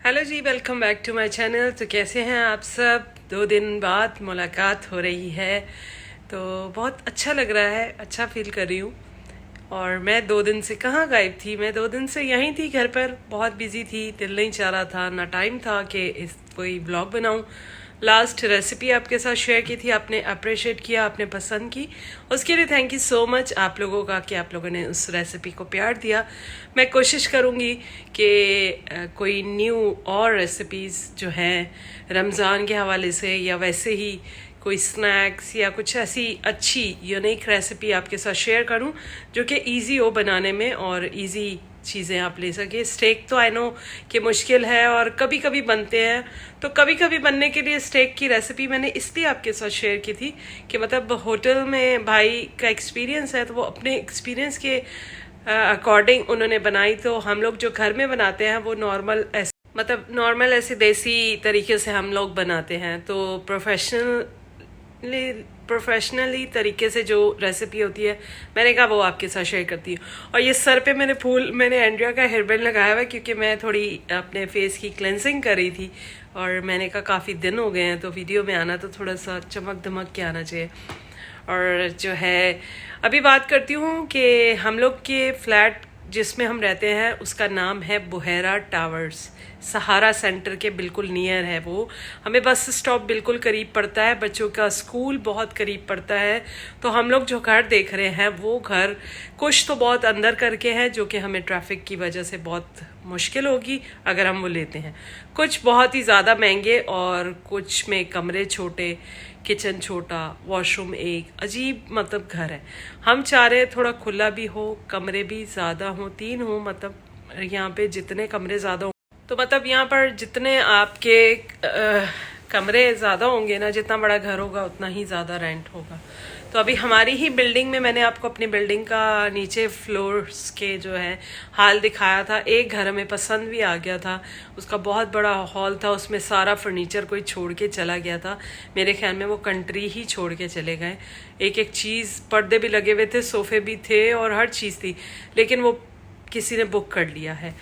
Hello ji, welcome back to my channel. तो कैसे हैं आप सब? 2 दिन बाद मुलाकात हो रही है तो बहुत अच्छा लग रहा है, अच्छा फील कर रही हूँ। और मैं 2 दिन से कहाँ गायब थी? मैं 2 दिन से यहीं थी, घर पर। बहुत बिजी थी, दिल नहीं चाह रहा था, ना टाइम था कि इस कोई ब्लॉग बनाऊँ। लास्ट रेसिपी आपके साथ शेयर की थी, आपने अप्रिशिएट किया, आपने पसंद की, उसके लिए थैंक यू सो मच आप लोगों का कि आप लोगों ने उस रेसिपी को प्यार दिया। मैं कोशिश करूँगी कि कोई न्यू और रेसिपीज़ जो हैं रमज़ान के हवाले से या वैसे ही कोई स्नैक्स या कुछ ऐसी अच्छी यूनिक रेसिपी आपके साथ शेयर करूं जो कि इजी हो बनाने में और इजी चीज़ें आप ले सके। स्टेक तो आई नो कि मुश्किल है और कभी कभी बनते हैं, तो कभी कभी बनने के लिए स्टेक की रेसिपी मैंने इसलिए आपके साथ शेयर की थी कि मतलब होटल में भाई का एक्सपीरियंस है, तो वो अपने एक्सपीरियंस के अकॉर्डिंग उन्होंने बनाई। तो हम लोग जो घर में बनाते हैं वो नॉर्मल ऐसे मतलब नॉर्मल ऐसे देसी तरीके से हम लोग बनाते हैं। तो प्रोफेशनली तरीके से जो रेसिपी होती है मैंने कहा वो आपके साथ शेयर करती हूँ। और ये सर पे मैंने एंड्रिया का हेयरबैंड लगाया हुआ है क्योंकि मैं थोड़ी अपने फेस की क्लेंजिंग कर रही थी और मैंने कहा काफ़ी दिन हो गए हैं तो वीडियो में आना तो थोड़ा सा चमक धमक के आना चाहिए। और जो है अभी बात करती हूँ कि हम लोग के फ्लैट जिसमें हम रहते हैं उसका नाम है बुहेरा टावर्स। सहारा सेंटर के बिल्कुल नियर है वो। हमें बस स्टॉप बिल्कुल करीब पड़ता है, बच्चों का स्कूल बहुत करीब पड़ता है। तो हम लोग जो घर देख रहे हैं वो घर कुछ तो बहुत अंदर करके है जो कि हमें ट्रैफिक की वजह से बहुत मुश्किल होगी अगर हम वो लेते हैं। कुछ बहुत ही ज़्यादा महंगे और कुछ में कमरे छोटे, किचन छोटा, वॉशरूम एक, अजीब मतलब घर है। हम चाह रहे हैं थोड़ा खुला भी हो, कमरे भी ज़्यादा हो, 3 हो, मतलब यहाँ पे जितने कमरे ज़्यादा हो तो मतलब यहाँ पर जितने आपके कमरे ज़्यादा होंगे ना, जितना बड़ा घर होगा उतना ही ज़्यादा रेंट होगा। तो अभी हमारी ही बिल्डिंग में मैंने आपको अपनी बिल्डिंग का नीचे फ्लोर्स के जो है हाल दिखाया था। एक घर हमें पसंद भी आ गया था, उसका बहुत बड़ा हॉल था, उसमें सारा फर्नीचर कोई छोड़ के चला गया था। मेरे ख्याल में वो कंट्री ही छोड़ के चले गए। एक एक चीज़, पर्दे भी लगे हुए थे, सोफे भी थे और हर चीज़ थी, लेकिन वो किसी ने बुक कर लिया है।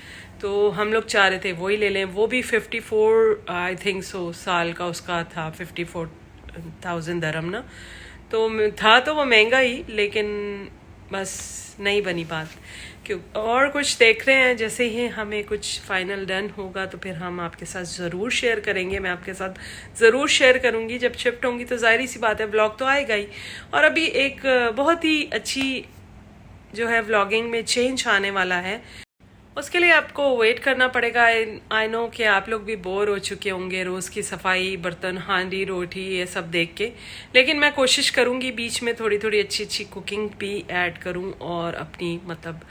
तो हम लोग चाह रहे थे वही ले लें। वो भी 54 आई थिंक सो साल का उसका था, 54,000 दरम ना। तो था तो वो महंगा ही, लेकिन बस नहीं बनी बात। क्यों और कुछ देख रहे हैं, जैसे ही हमें कुछ फाइनल डन होगा तो फिर हम आपके साथ ज़रूर शेयर करेंगे। मैं आपके साथ ज़रूर शेयर करूँगी। जब शिफ्ट होंगी तो जाहिर सी बात है व्लॉग तो आएगा ही। और अभी एक बहुत ही अच्छी जो है व्लॉगिंग में चेंज आने वाला है, उसके लिए आपको वेट करना पड़ेगा। आई नो कि आप लोग भी बोर हो चुके होंगे रोज़ की सफाई, बर्तन, हांडी, रोटी ये सब देख के। लेकिन मैं कोशिश करूँगी बीच में थोड़ी थोड़ी अच्छी अच्छी कुकिंग भी ऐड करूँ और अपनी मतलब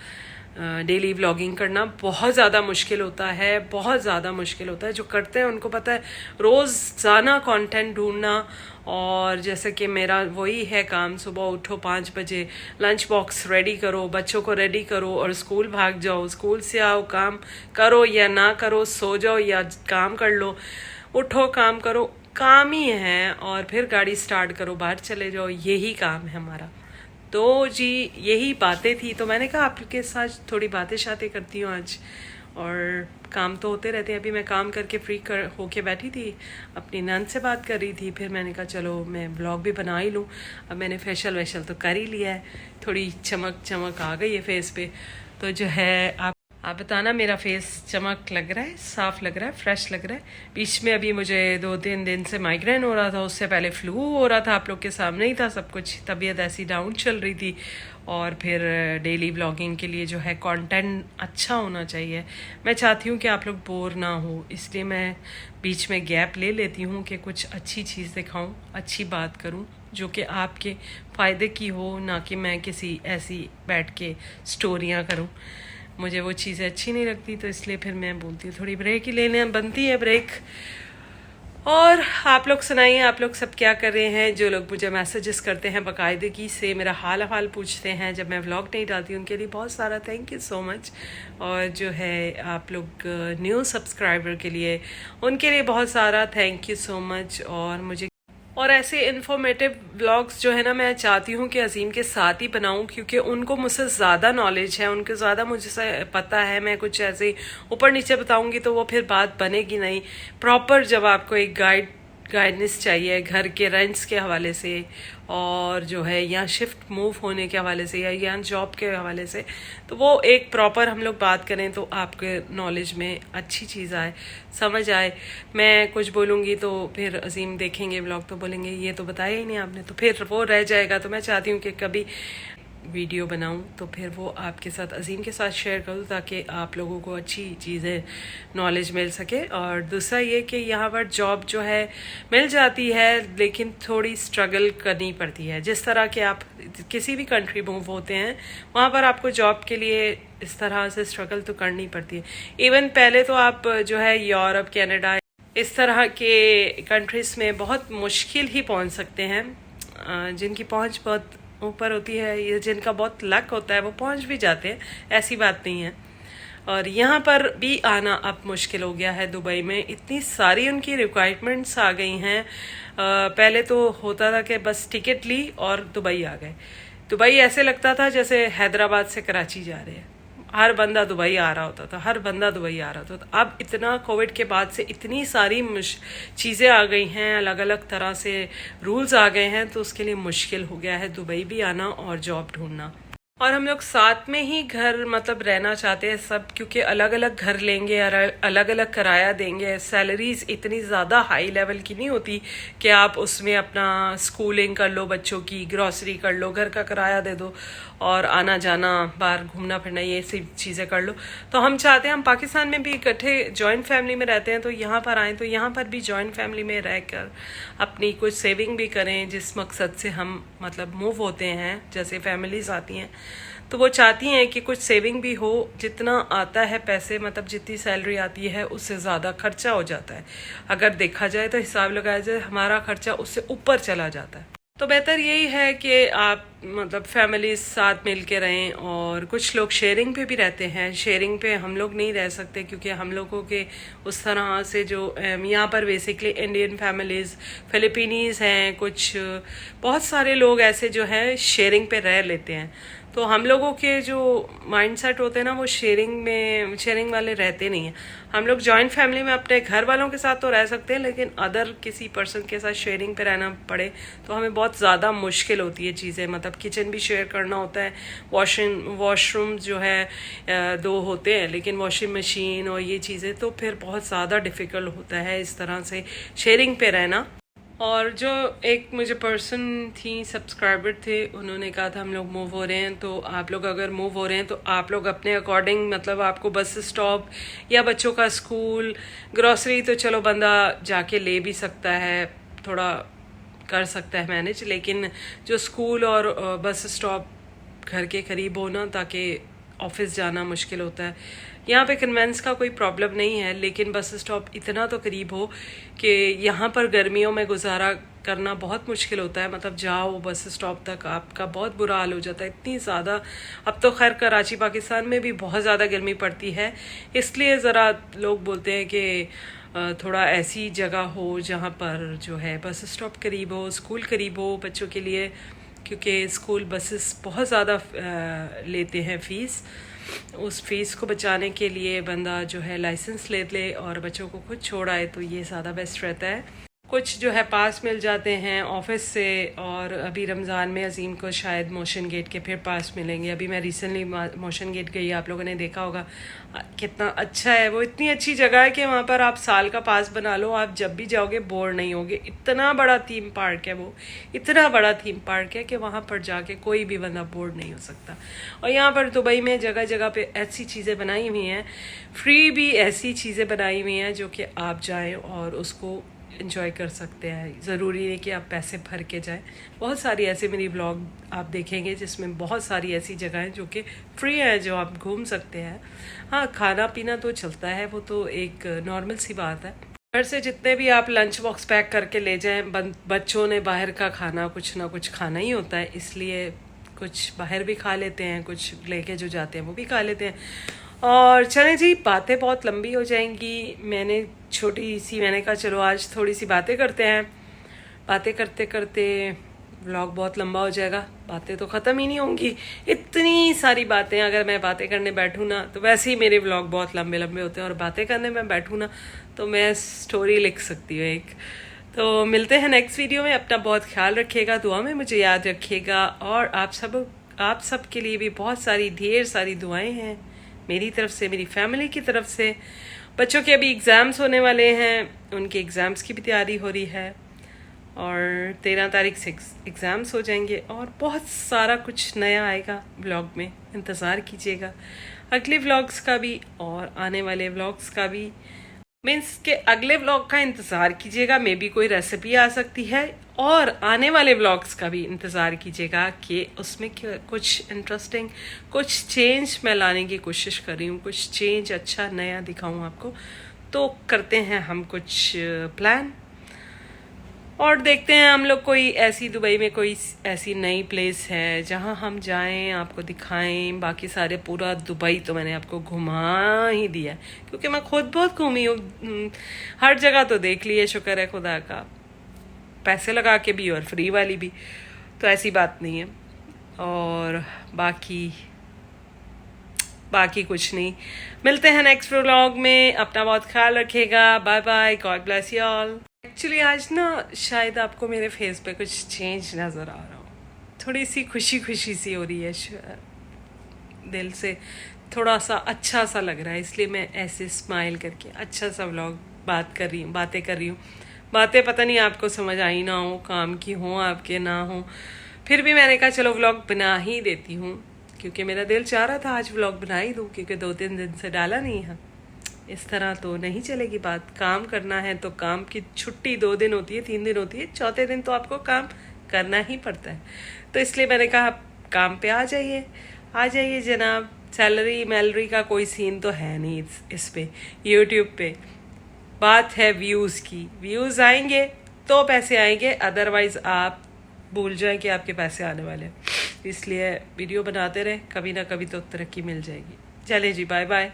डेली व्लॉगिंग करना बहुत ज़्यादा मुश्किल होता है, बहुत ज़्यादा मुश्किल होता है। जो करते हैं उनको पता है, रोज़ाना कंटेंट ढूंढना। और जैसे कि मेरा वही है काम, सुबह उठो 5 बजे, लंच बॉक्स रेडी करो, बच्चों को रेडी करो और स्कूल भाग जाओ, स्कूल से आओ, काम करो या ना करो, सो जाओ या काम कर लो, उठो काम करो, काम ही है। और फिर गाड़ी स्टार्ट करो, बाहर चले जाओ, यही काम है हमारा। तो जी यही बातें थी, तो मैंने कहा आपके साथ थोड़ी बातें शातें करती हूँ आज। और काम तो होते रहते हैं। अभी मैं काम करके फ्री होके बैठी थी, अपनी नंद से बात कर रही थी, फिर मैंने कहा चलो मैं ब्लॉग भी बना ही लूँ। अब मैंने फेशियल वेशियल तो कर ही लिया है, थोड़ी चमक चमक आ गई है फेस पे। तो जो है आप बताना, मेरा फेस चमक लग रहा है, साफ लग रहा है, फ्रेश लग रहा है। बीच में अभी मुझे 2-3 दिन से माइग्रेन हो रहा था, उससे पहले फ्लू हो रहा था, आप लोग के सामने ही था सब कुछ। तबीयत ऐसी डाउन चल रही थी और फिर डेली ब्लॉगिंग के लिए जो है कंटेंट अच्छा होना चाहिए। मैं चाहती हूँ कि आप लोग बोर ना हो, इसलिए मैं बीच में गैप ले लेती हूँ कि कुछ अच्छी चीज़ दिखाऊँ, अच्छी बात करूँ जो कि आपके फ़ायदे की हो, ना कि मैं किसी ऐसी बैठ के स्टोरियाँ करूँ। मुझे वो चीज़ें अच्छी नहीं लगती, तो इसलिए फिर मैं बोलती हूँ थोड़ी ब्रेक ही लेने बनती है ब्रेक। और आप लोग सुनाइए, आप लोग सब क्या कर रहे हैं? जो लोग मुझे मैसेजेस करते हैं, बाकायदगी से मेरा हाल पूछते हैं जब मैं व्लॉग नहीं डालती, उनके लिए बहुत सारा थैंक यू सो मच। और जो है आप लोग न्यू सब्सक्राइबर के लिए, उनके लिए बहुत सारा थैंक यू सो मच। और मुझे और ऐसे इन्फॉर्मेटिव व्लॉग्स जो है ना, मैं चाहती हूँ कि अजीम के साथ ही बनाऊँ, क्योंकि उनको मुझसे ज़्यादा नॉलेज है, उनको ज़्यादा मुझसे पता है। मैं कुछ ऐसे ऊपर नीचे बताऊँगी तो वो फिर बात बनेगी नहीं। प्रॉपर जब आपको एक गाइडेंस चाहिए घर के रेंट्स के हवाले से, और जो है यहाँ शिफ्ट मूव होने के हवाले से, या यहाँ जॉब के हवाले से, तो वो एक प्रॉपर हम लोग बात करें तो आपके नॉलेज में अच्छी चीज़ आए, समझ आए। मैं कुछ बोलूँगी तो फिर अजीम देखेंगे ब्लॉग तो बोलेंगे ये तो बताया ही नहीं आपने, तो फिर वो रह जाएगा। तो मैं चाहती हूँ कि कभी वीडियो बनाऊं तो फिर वो आपके साथ, अजीम के साथ शेयर करूं, ताकि आप लोगों को अच्छी चीज़ें नॉलेज मिल सके। और दूसरा ये कि यहाँ पर जॉब जो है मिल जाती है, लेकिन थोड़ी स्ट्रगल करनी पड़ती है। जिस तरह के आप किसी भी कंट्री मूव होते हैं, वहाँ पर आपको जॉब के लिए इस तरह से स्ट्रगल तो करनी पड़ती है। इवन पहले तो आप जो है यूरोप, कनाडा, इस तरह के कंट्रीज में बहुत मुश्किल ही पहुँच सकते हैं। जिनकी पहुँच बहुत ऊपर होती है, ये जिनका बहुत लक होता है वो पहुंच भी जाते हैं, ऐसी बात नहीं है। और यहाँ पर भी आना अब मुश्किल हो गया है। दुबई में इतनी सारी उनकी रिक्वायरमेंट्स आ गई हैं। पहले तो होता था कि बस टिकट ली और दुबई आ गए। दुबई ऐसे लगता था जैसे हैदराबाद से कराची जा रहे हैं। हर बंदा दुबई आ रहा होता था, हर बंदा दुबई आ रहा होता था। अब इतना कोविड के बाद से इतनी सारी चीज़ें आ गई हैं, अलग अलग तरह से रूल्स आ गए हैं, तो उसके लिए मुश्किल हो गया है दुबई भी आना और जॉब ढूंढना। और हम लोग साथ में ही घर मतलब रहना चाहते हैं सब, क्योंकि अलग अलग घर लेंगे, अलग अलग किराया देंगे। सैलरीज इतनी ज़्यादा हाई लेवल की नहीं होती कि आप उसमें अपना स्कूलिंग कर लो, बच्चों की ग्रॉसरी कर लो, घर का किराया दे दो और आना जाना, बाहर घूमना फिरना, ये सब चीज़ें कर लो। तो हम चाहते हैं, हम पाकिस्तान में भी इकट्ठे जॉइंट फैमिली में रहते हैं, तो यहाँ पर आएँ तो यहाँ पर भी जॉइंट फैमिली में रहकर अपनी कुछ सेविंग भी करें, जिस मकसद से हम मतलब मूव होते हैं। जैसे फैमिलीज आती हैं तो वो चाहती हैं कि कुछ सेविंग भी हो। जितना आता है पैसे, मतलब जितनी सैलरी आती है उससे ज़्यादा खर्चा हो जाता है। अगर देखा जाए तो हिसाब लगाया जाए, हमारा खर्चा उससे ऊपर चला जाता है। तो बेहतर यही है कि आप मतलब फैमिली साथ मिल के रहें। और कुछ लोग शेयरिंग पे भी रहते हैं। शेयरिंग पे हम लोग नहीं रह सकते, क्योंकि हम लोगों के उस तरह से जो यहाँ पर बेसिकली इंडियन फैमिलीज़, फिलिपीनीज़ हैं, कुछ बहुत सारे लोग ऐसे जो हैं शेयरिंग पे रह लेते हैं। तो हम लोगों के जो माइंडसेट होते हैं ना, वो शेयरिंग वाले रहते नहीं हैं। हम लोग जॉइंट फैमिली में अपने घर वालों के साथ तो रह सकते हैं, लेकिन अदर किसी पर्सन के साथ शेयरिंग पे रहना पड़े तो हमें बहुत ज़्यादा मुश्किल होती है चीज़ें। मतलब किचन भी शेयर करना होता है, वॉशरूम जो है 2 होते हैं, लेकिन वॉशिंग मशीन और ये चीज़ें, तो फिर बहुत ज़्यादा डिफ़िकल्ट होता है इस तरह से शेयरिंग पे रहना। और जो एक मुझे पर्सन थी, सब्सक्राइबर थे, उन्होंने कहा था हम लोग मूव हो रहे हैं, तो आप लोग अगर मूव हो रहे हैं तो आप लोग अपने अकॉर्डिंग, मतलब आपको बस स्टॉप या बच्चों का स्कूल, ग्रॉसरी तो चलो बंदा जाके ले भी सकता है, थोड़ा कर सकता है मैनेज, लेकिन जो स्कूल और बस स्टॉप घर के करीब हो ना, ताकि ऑफिस जाना मुश्किल होता है। यहाँ पे कन्वेंस का कोई प्रॉब्लम नहीं है, लेकिन बस स्टॉप इतना तो करीब हो कि यहाँ पर गर्मियों में गुजारा करना बहुत मुश्किल होता है। मतलब जाओ बस स्टॉप तक, आपका बहुत बुरा हाल हो जाता है, इतनी ज़्यादा। अब तो खैर कराची पाकिस्तान में भी बहुत ज़्यादा गर्मी पड़ती है, इसलिए ज़रा लोग बोलते हैं कि थोड़ा ऐसी जगह हो जहाँ पर जो है बस स्टॉप करीब हो, स्कूल करीब हो बच्चों के लिए, क्योंकि स्कूल बसेस बहुत ज़्यादा लेते हैं फ़ीस। उस फीस को बचाने के लिए बंदा जो है लाइसेंस ले ले और बच्चों को खुद छोड़ आए, तो ये ज़्यादा बेस्ट रहता है। कुछ जो है पास मिल जाते हैं ऑफिस से, और अभी रमज़ान में अजीम को शायद मोशन गेट के फिर पास मिलेंगे। अभी मैं रिसेंटली मोशन गेट गई, आप लोगों ने देखा होगा कितना अच्छा है वो। इतनी अच्छी जगह है कि वहाँ पर आप साल का पास बना लो, आप जब भी जाओगे बोर नहीं होगे। इतना बड़ा थीम पार्क है वो, इतना बड़ा थीम पार्क है कि वहाँ पर जाके कोई भी बंदा बोर नहीं हो सकता। और यहाँ पर दुबई में जगह जगह पे ऐसी चीज़ें बनाई हुई हैं, फ्री भी ऐसी चीज़ें बनाई हुई हैं जो कि आप जाएँ और उसको इंजॉय कर सकते हैं। ज़रूरी नहीं कि आप पैसे भर के जाएं। बहुत सारी ऐसे मेरी व्लॉग आप देखेंगे जिसमें बहुत सारी ऐसी जगहें जो कि फ्री हैं, जो आप घूम सकते हैं। हाँ, खाना पीना तो चलता है, वो तो एक नॉर्मल सी बात है। घर से जितने भी आप लंच बॉक्स पैक करके ले जाएं, बच्चों ने बाहर का खाना कुछ ना कुछ खाना ही होता है, इसलिए कुछ बाहर भी खा लेते हैं, कुछ लेके जो जाते हैं वो भी खा लेते हैं। और चलें जी, बातें बहुत लंबी हो जाएंगी। मैंने कहा चलो आज थोड़ी सी बातें करते हैं। बातें करते करते व्लॉग बहुत लंबा हो जाएगा, बातें तो ख़त्म ही नहीं होंगी। इतनी सारी बातें, अगर मैं बातें करने बैठूँ ना तो वैसे ही मेरे व्लॉग बहुत लंबे लंबे होते हैं, और बातें करने में बैठूँ ना तो मैं स्टोरी लिख सकती हूँ एक। तो मिलते हैं नेक्स्ट वीडियो में। अपना बहुत ख्याल रखिएगा, दुआ में मुझे याद रखिएगा, और आप सब के लिए भी बहुत सारी ढेर सारी दुआएं हैं मेरी तरफ से, मेरी फैमिली की तरफ से। बच्चों के अभी एग्ज़ाम्स होने वाले हैं, उनके एग्ज़ाम्स की भी तैयारी हो रही है, और 13 तारीख से एग्ज़ाम्स हो जाएंगे, और बहुत सारा कुछ नया आएगा व्लॉग में, इंतज़ार कीजिएगा अगले व्लॉग्स का भी और आने वाले व्लॉग्स का भी। मीन्स के अगले व्लॉग का इंतज़ार कीजिएगा, मे बी कोई रेसिपी आ सकती है, और आने वाले व्लॉग्स का भी इंतज़ार कीजिएगा कि उसमें कुछ इंटरेस्टिंग, कुछ चेंज मैं लाने की कोशिश कर रही हूँ, कुछ चेंज अच्छा नया दिखाऊँ आपको। तो करते हैं हम कुछ प्लान, और देखते हैं हम लोग कोई ऐसी, दुबई में कोई ऐसी नई प्लेस है जहां हम जाएं, आपको दिखाएं। बाकी सारे पूरा दुबई तो मैंने आपको घुमा ही दिया है, क्योंकि मैं खुद बहुत घूमी हूँ, हर जगह तो देख ली है, शुक्र है खुदा का, पैसे लगा के भी और फ्री वाली भी, तो ऐसी बात नहीं है। और बाकी कुछ नहीं। मिलते हैं नेक्स्ट व्लॉग में, अपना बहुत ख्याल रखिएगा, bye bye, God bless you all. Actually आज ना शायद आपको मेरे फेस पे कुछ चेंज नज़र आ रहा हो, थोड़ी सी खुशी खुशी सी हो रही है, दिल से थोड़ा सा अच्छा सा लग रहा है, इसलिए मैं ऐसे स्माइल करके अच्छा सा व्लॉग बातें कर रही हूँ। बातें पता नहीं आपको समझ आई ना हो, काम की हो आपके ना हो, फिर भी मैंने कहा चलो व्लॉग बना ही देती हूँ, क्योंकि मेरा दिल चाह रहा था आज व्लॉग बना ही दूँ, क्योंकि 2-3 दिन से डाला नहीं है। इस तरह तो नहीं चलेगी बात, काम करना है तो काम की छुट्टी 2 दिन होती है, 3 दिन होती है, चौथे दिन तो आपको काम करना ही पड़ता है। तो इसलिए मैंने कहा काम पे आ जाइए जनाब। सैलरी का कोई सीन तो है नहीं इस पे, यूट्यूब पे बात है व्यूज़ की, व्यूज़ आएंगे तो पैसे आएंगे, अदरवाइज़ आप भूल जाएं कि आपके पैसे आने वाले हैं। इसलिए वीडियो बनाते रहे, कभी ना कभी तो तरक्की मिल जाएगी। चले जी, बाय बाय।